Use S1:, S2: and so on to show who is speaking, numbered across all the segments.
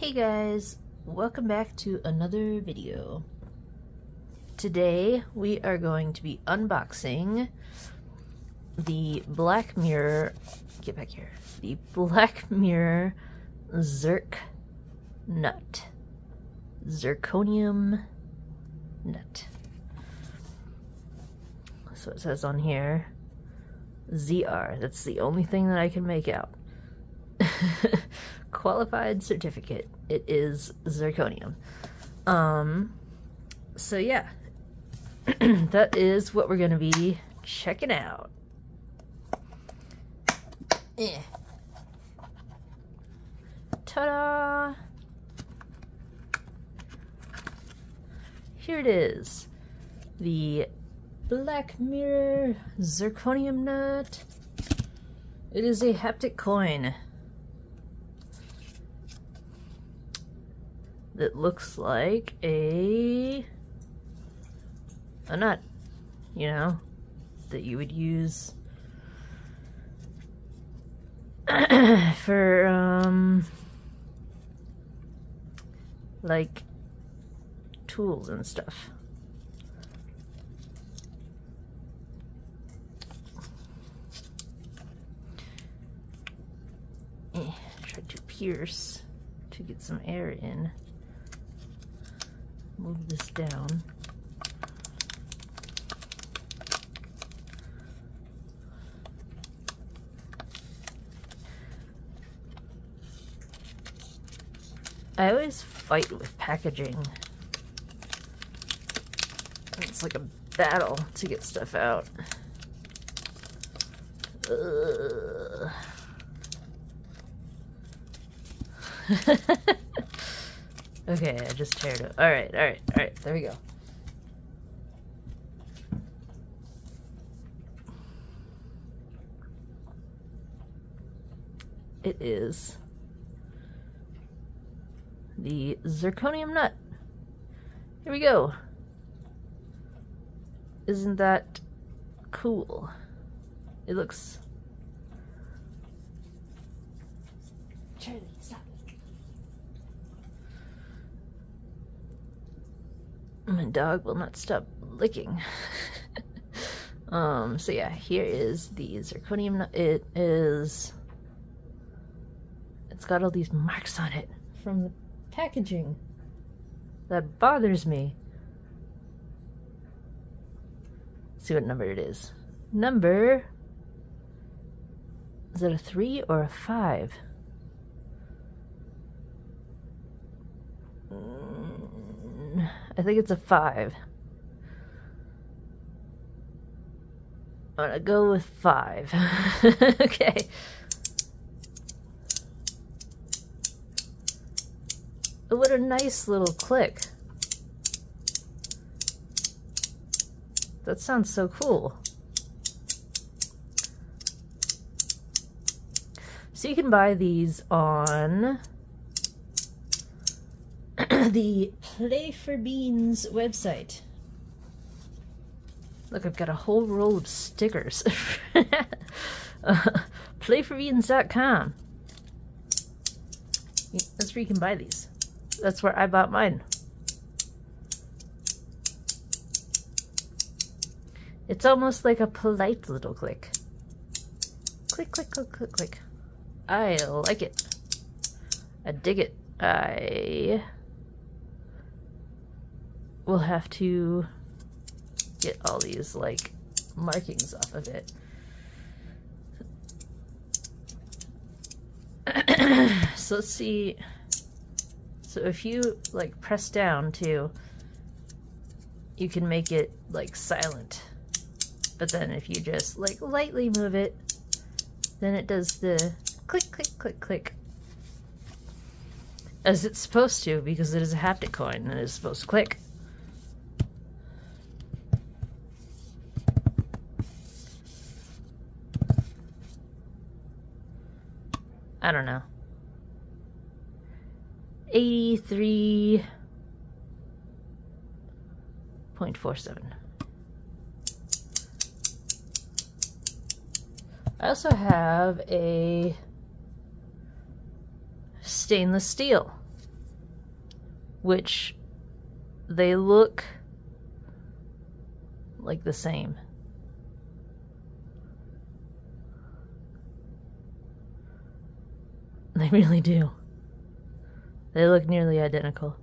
S1: Hey guys, welcome back to another video. Today we are going to be unboxing the Black Mirror, get back here, the Black Mirror zirc nut, zirconium nut. So it says on here, ZR, that's the only thing that I can make out. Qualified certificate. It is zirconium. So yeah, that is what we're gonna be checking out. Ta-da! Here it is. The Black Mirror zirconium nut. It is a haptic coin. That looks like a nut, you know, that you would use for like tools and stuff. Try to pierce to get some air in. Move this down. I always fight with packaging. It's like a battle to get stuff out. Okay, I just teared it. Alright, there we go. It is the zirconium nut. Here we go. Isn't that cool? It looks... Charlie, stop. My dog will not stop licking. So yeah, here is the zirconium nut. It's got all these marks on it from the packaging. That bothers me. Let's see what number it is. Number, is it a 3 or a 5? I think it's a 5. I'm gonna go with 5. Okay. Oh, what a nice little click. That sounds so cool. So you can buy these on the Play for Beans website. Look, I've got a whole roll of stickers. Playforbeans.com. That's where you can buy these. That's where I bought mine. It's almost like a polite little click. Click, click, click, click, click. I like it. I dig it. I will have to get all these like markings off of it. So let's see. So if you like press down too, you can make it like silent. But then if you just like lightly move it, then it does the click, click, click, click. As it's supposed to, because it is a haptic coin and it is supposed to click. I don't know. 83.47. I also have a stainless steel. which they look like the same. They really do. They look nearly identical.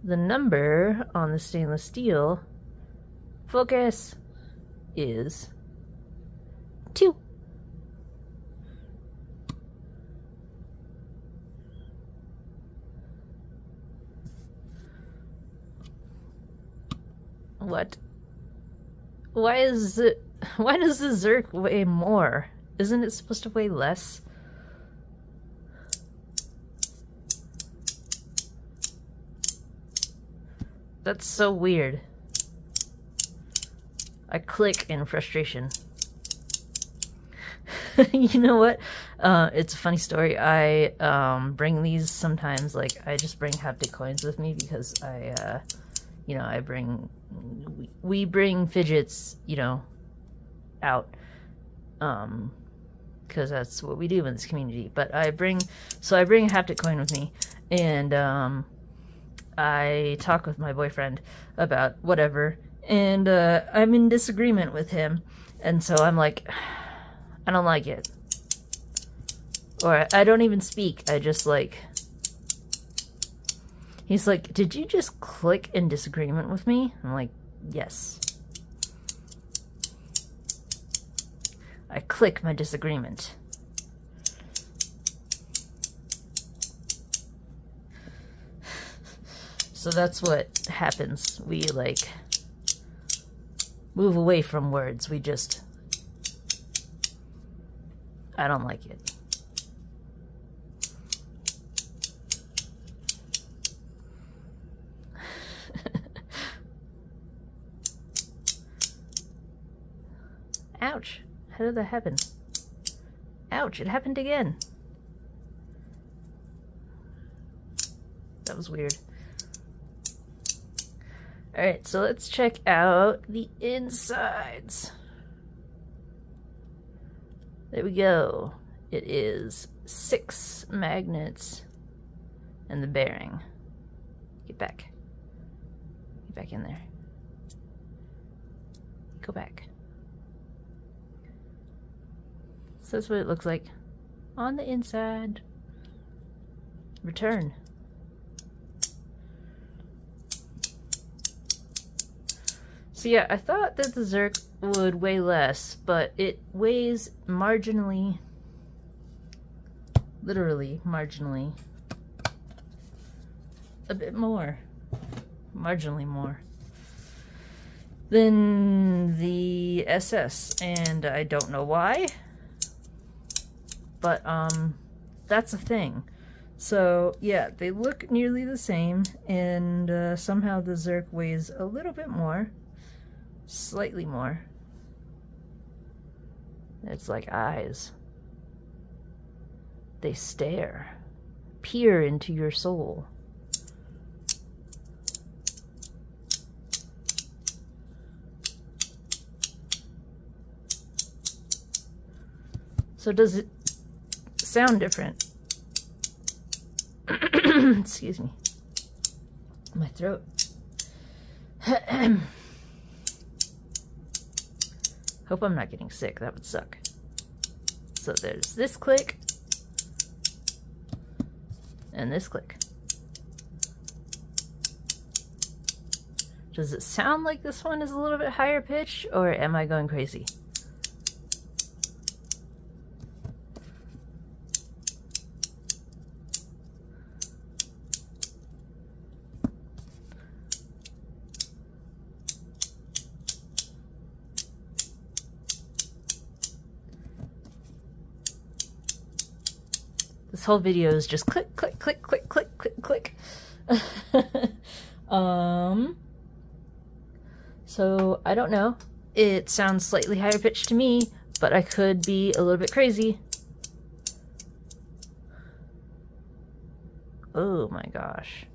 S1: The number on the stainless steel, focus, is 2. What? Why does the zirc weigh more? Isn't it supposed to weigh less? That's so weird. I click in frustration. You know what? It's a funny story. I bring these sometimes, like, I just bring haptic coins with me because you know, we bring fidgets, you know, out, because that's what we do in this community. But I bring a haptic coin with me, and I talk with my boyfriend about whatever, and I'm in disagreement with him, and so I'm like, I don't like it, or I don't even speak, I just like, he's like, did you just click in disagreement with me? I'm like, yes. I click my disagreement. So that's what happens. We, like, move away from words. We just... I don't like it. Ouch. How did that happen? Ouch, it happened again. That was weird. Alright, so let's check out the insides. There we go. It is 6 magnets and the bearing. Get back. Get back in there. Go back. So that's what it looks like on the inside. Return. So yeah, I thought that the zirc would weigh less, but it weighs marginally, literally marginally, a bit more, marginally more than the SS, and I don't know why, but that's a thing. So yeah, they look nearly the same, and somehow the zirc weighs a little bit more. Slightly more. It's like eyes. They stare, peer into your soul. So does it sound different? Excuse me. My throat. Hope I'm not getting sick. That would suck. So there's this click. And this click. Does it sound like this one is a little bit higher pitch, or am I going crazy? This whole video is just click, click, click, click, click, click, click. So I don't know. It sounds slightly higher pitched to me, but I could be a little bit crazy. Oh my gosh.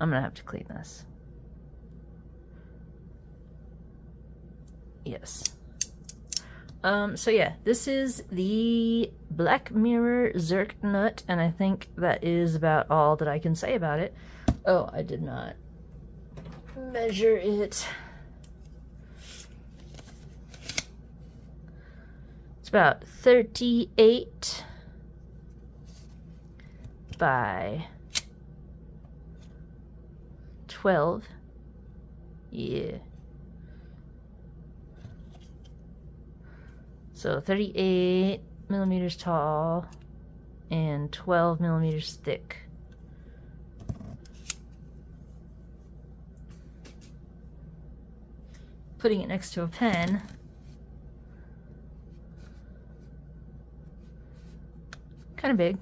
S1: I'm gonna have to clean this. Yes. So yeah, this is the Black Mirror Zirc nut, and I think that is about all that I can say about it. Oh, I did not measure it. It's about 38 by 12. Yeah. So 38 millimeters tall and 12 millimeters thick. Putting it next to a pen, kind of big.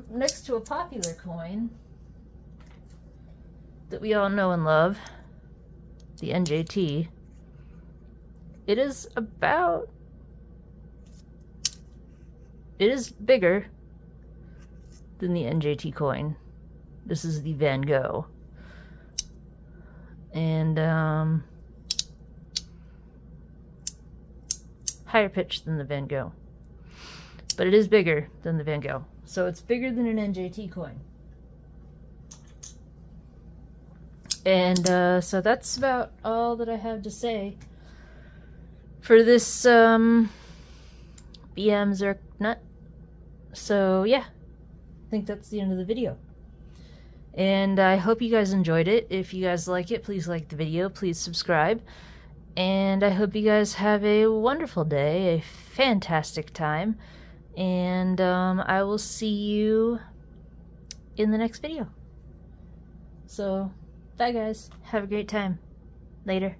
S1: Next to a popular coin that we all know and love, the NJT. It is bigger than the NJT coin. This is the Van Gogh. And higher pitch than the Van Gogh. But it is bigger than the Van Gogh. So it's bigger than an NJT coin. And so that's about all that I have to say for this BM Zirc nut. So yeah, I think that's the end of the video. And I hope you guys enjoyed it. If you guys like it, please like the video, please subscribe. And I hope you guys have a wonderful day, a fantastic time. And I will see you in the next video. So, bye guys. Have a great time. Later.